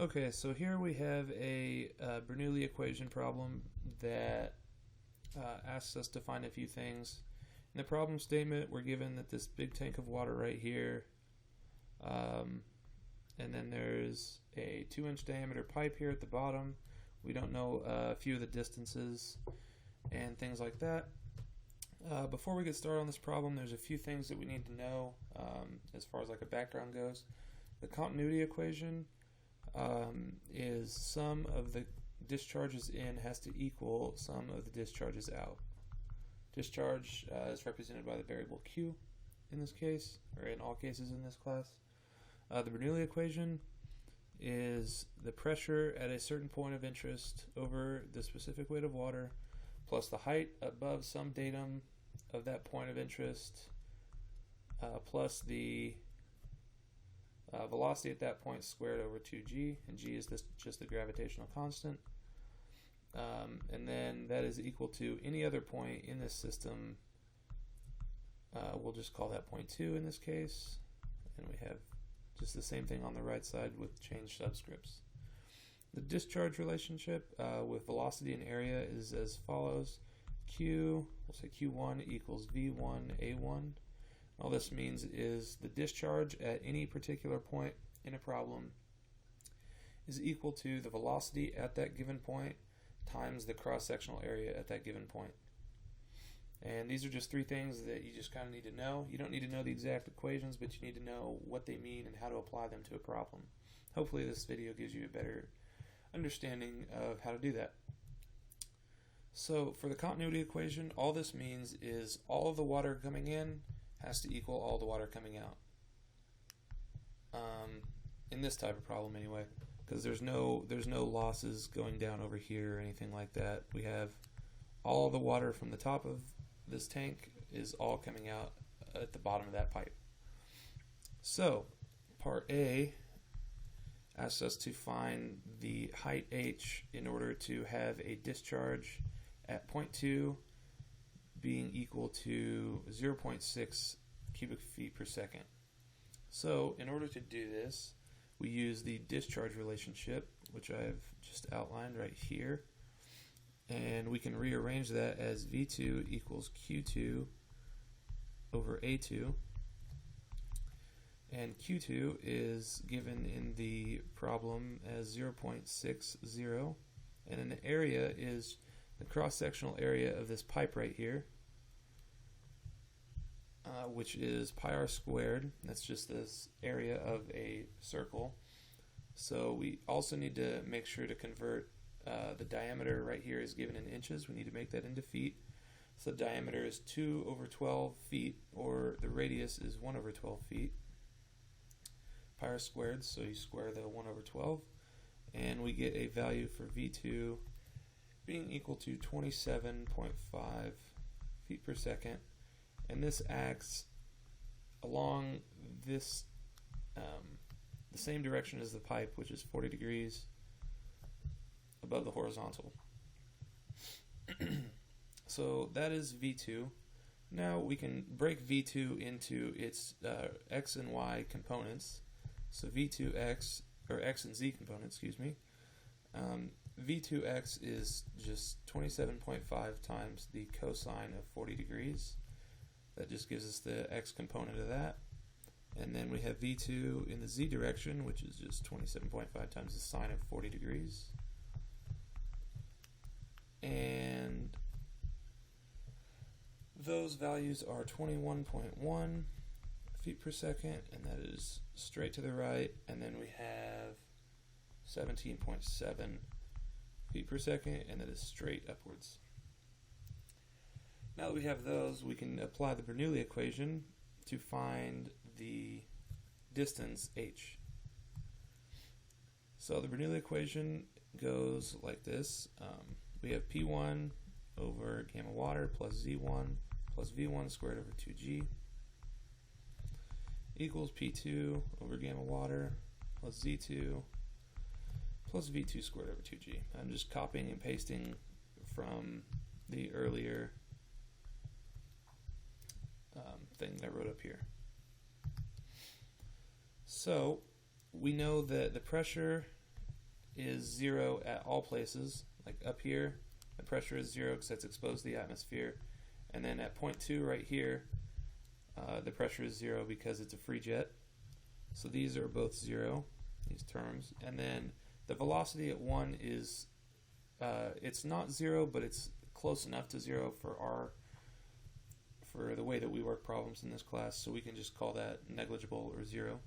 Okay, so here we have a Bernoulli equation problem that asks us to find a few things. In the problem statement, we're given that this big tank of water right here, um, and then there's a 2-inch diameter pipe here at the bottom. We don't know a few of the distances and things like that. Before we get started on this problem, there's a few things that we need to know as far as like a background goes. The continuity equation is sum of the discharges in has to equal sum of the discharges out. Discharge is represented by the variable Q in this case, or in all cases in this class. The Bernoulli equation is the pressure at a certain point of interest over the specific weight of water plus the height above some datum of that point of interest plus the velocity at that point squared over 2g, and g is just the gravitational constant. And then that is equal to any other point in this system. We'll just call that point 2 in this case. And we have just the same thing on the right side with changed subscripts. The discharge relationship with velocity and area is as follows. Q, we'll say Q1 equals V1 A1. All this means is the discharge at any particular point in a problem is equal to the velocity at that given point times the cross-sectional area at that given point. And these are just three things that you just kind of need to know. You don't need to know the exact equations, but you need to know what they mean and how to apply them to a problem. Hopefully this video gives you a better understanding of how to do that. So for the continuity equation, all this means is all of the water coming in has to equal all the water coming out. In this type of problem anyway, because there's no losses going down over here or anything like that. We have all the water from the top of this tank is all coming out at the bottom of that pipe. So part A asks us to find the height h in order to have a discharge at point 2 being equal to 0.6 cubic feet per second. So in order to do this, we use the discharge relationship, which I've just outlined right here, and we can rearrange that as V2 equals Q2 over A2, and Q2 is given in the problem as 0.60, and then the area is the cross-sectional area of this pipe right here, which is pi r squared. That's just this area of a circle. So we also need to make sure to convert the diameter right here is given in inches. We need to make that into feet. So the diameter is 2 over 12 feet, or the radius is 1 over 12 feet. Pi r squared, so you square the 1 over 12, and we get a value for V2 being equal to 27.5 feet per second. And this acts along this the same direction as the pipe, which is 40 degrees above the horizontal. So that is V2. Now we can break V2 into its x and y components. So V2x, or x and z components, excuse me. V2x is just 27.5 times the cosine of 40 degrees. That just gives us the x component of that. And then we have V2 in the z direction, which is just 27.5 times the sine of 40 degrees. And those values are 21.1 feet per second, and that is straight to the right. And then we have 17.7 feet per second, and that is straight upwards. Now that we have those, we can apply the Bernoulli equation to find the distance h. So the Bernoulli equation goes like this. We have P1 over gamma water plus Z1 plus V1 squared over 2G equals P2 over gamma water plus Z2 plus V2 squared over 2G. I'm just copying and pasting from the earlier thing that I wrote up here. So we know that the pressure is 0 at all places. Like up here, the pressure is 0 because that's exposed to the atmosphere. And then at point 2 right here, the pressure is 0 because it's a free jet. So these are both 0, these terms. And then the velocity at 1 is, it's not 0, but it's close enough to 0 for the way that we work problems in this class, so we can just call that negligible or 0.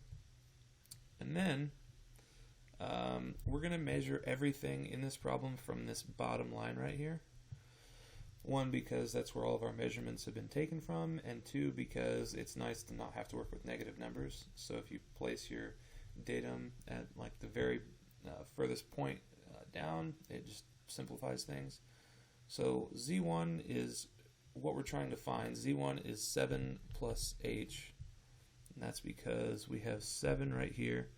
And then we're going to measure everything in this problem from this bottom line right here. 1, because that's where all of our measurements have been taken from, and 2, because it's nice to not have to work with negative numbers. So if you place your datum at like the very furthest point down, it just simplifies things. So Z1 is what we're trying to find. Z1 is 7 plus H, and that's because we have 7 right here.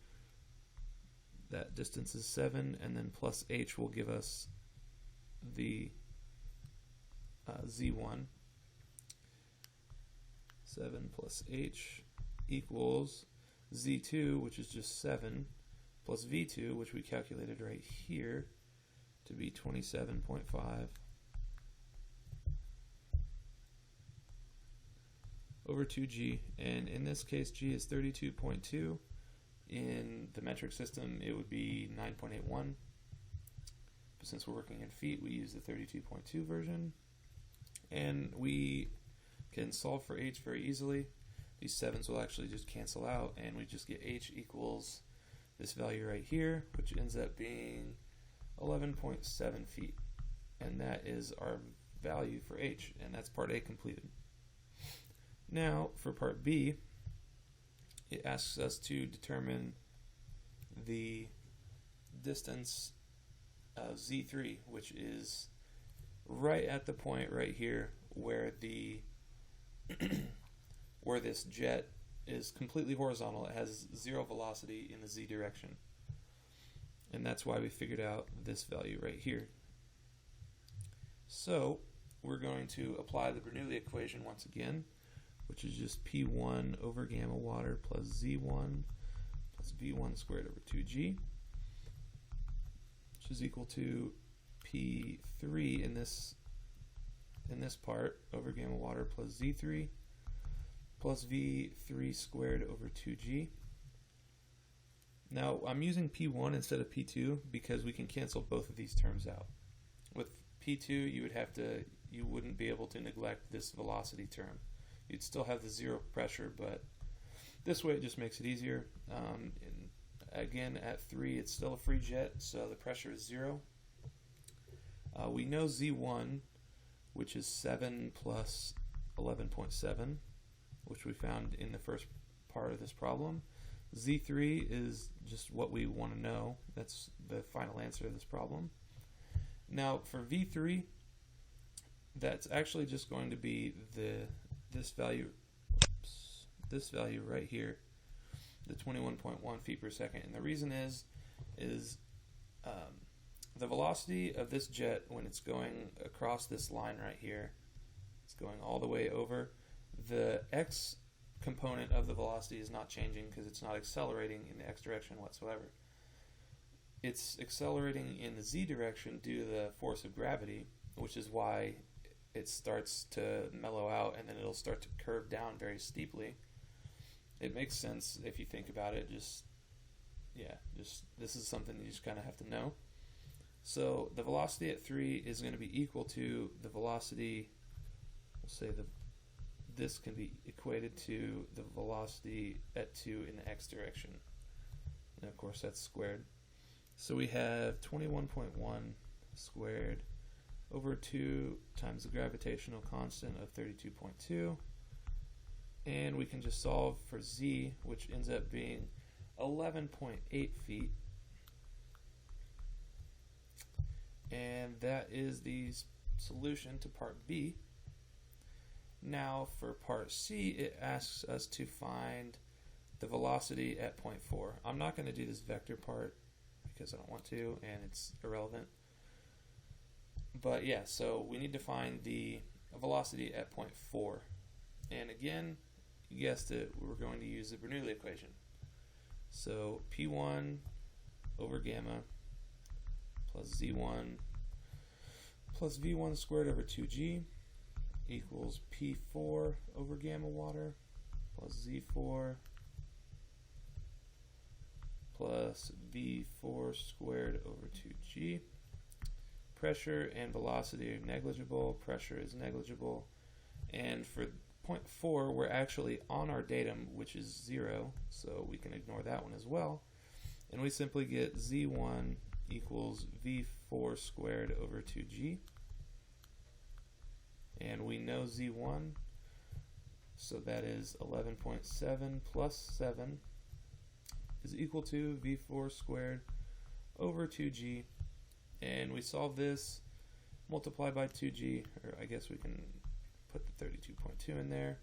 That distance is 7, and then plus H will give us the Z1. 7 plus H equals Z2, which is just 7, plus V2, which we calculated right here to be 27.5. over 2G, and in this case G is 32.2. In the metric system it would be 9.81, but since we're working in feet we use the 32.2 version, and we can solve for H very easily. These 7s will actually just cancel out, and we just get H equals this value right here, which ends up being 11.7 feet, and that is our value for H, and that's part A completed. Now, for part B, it asks us to determine the distance of Z3, which is right at the point right here where the where this jet is completely horizontal. It has 0 velocity in the Z direction. And that's why we figured out this value right here. So, we're going to apply the Bernoulli equation once again, which is just P1 over gamma water plus Z1 plus V1 squared over 2G, which is equal to P3 in this part over gamma water plus Z3 plus V3 squared over 2G. Now, I'm using P1 instead of P2 because we can cancel both of these terms out. With P2, you wouldn't be able to neglect this velocity term. You'd still have the 0 pressure, but this way it just makes it easier. Again, at 3, it's still a free jet, so the pressure is 0. We know Z1, which is 7 plus 11.7, which we found in the first part of this problem. Z3 is just what we want to know. That's the final answer to this problem. Now, for V3, that's actually just going to be this value right here, the 21.1 feet per second. And the reason is the velocity of this jet when it's going across this line right here, it's going all the way over, the x component of the velocity is not changing because it's not accelerating in the x direction whatsoever. It's accelerating in the z direction due to the force of gravity, which is why it starts to mellow out and then it'll start to curve down very steeply. It makes sense if you think about it. Just this is something you just kind of have to know. So the velocity at 3 is going to be equal to the velocity, we'll say this can be equated to the velocity at 2 in the x direction. And of course that's squared. So we have 21.1 squared over 2 times the gravitational constant of 32.2. And we can just solve for z, which ends up being 11.8 feet. And that is the solution to part B. Now for part C, it asks us to find the velocity at point 4. I'm not going to do this vector part because I don't want to, and it's irrelevant. But yeah, so we need to find the velocity at point 4. And again, you guessed it, we're going to use the Bernoulli equation. So P1 over gamma plus Z1 plus V1 squared over 2G equals P4 over gamma water plus Z4 plus V4 squared over 2G. Pressure and velocity are negligible. Pressure is negligible. And for point 4, we're actually on our datum, which is 0, so we can ignore that one as well. And we simply get Z1 equals V4 squared over 2G. And we know Z1, so that is 11.7 plus 7 is equal to V4 squared over 2G. And we solve this, multiply by 2G, or I guess we can put the 32.2 in there.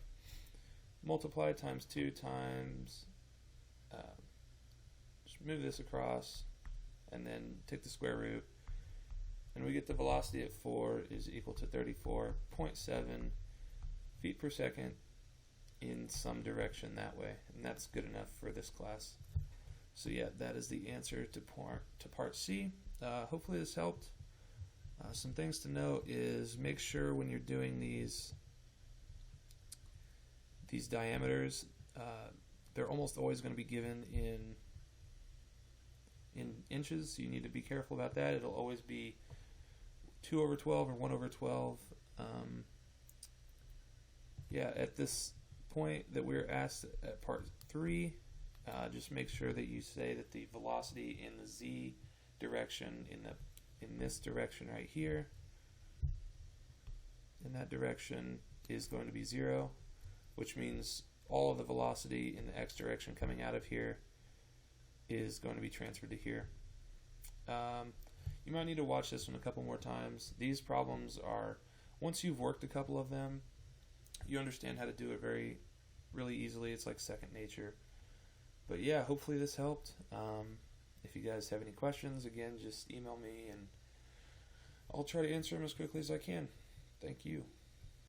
Multiply times 2 times, just move this across, and then take the square root. And we get the velocity at 4 is equal to 34.7 feet per second in some direction that way. And that's good enough for this class. So yeah, that is the answer to part C. Hopefully this helped. Some things to note is make sure when you're doing these diameters, they're almost always going to be given in inches, so you need to be careful about that. It'll always be 2 over 12 or 1 over 12. Yeah, at this point that we're asked at part 3, just make sure that you say that the velocity in the z direction, in this direction right here, in that direction, is going to be 0, which means all of the velocity in the x direction coming out of here is going to be transferred to here. You might need to watch this one a couple more times. These problems are, once you've worked a couple of them, you understand how to do it really easily. It's like second nature. But yeah, hopefully this helped. If you guys have any questions, again, just email me and I'll try to answer them as quickly as I can. Thank you.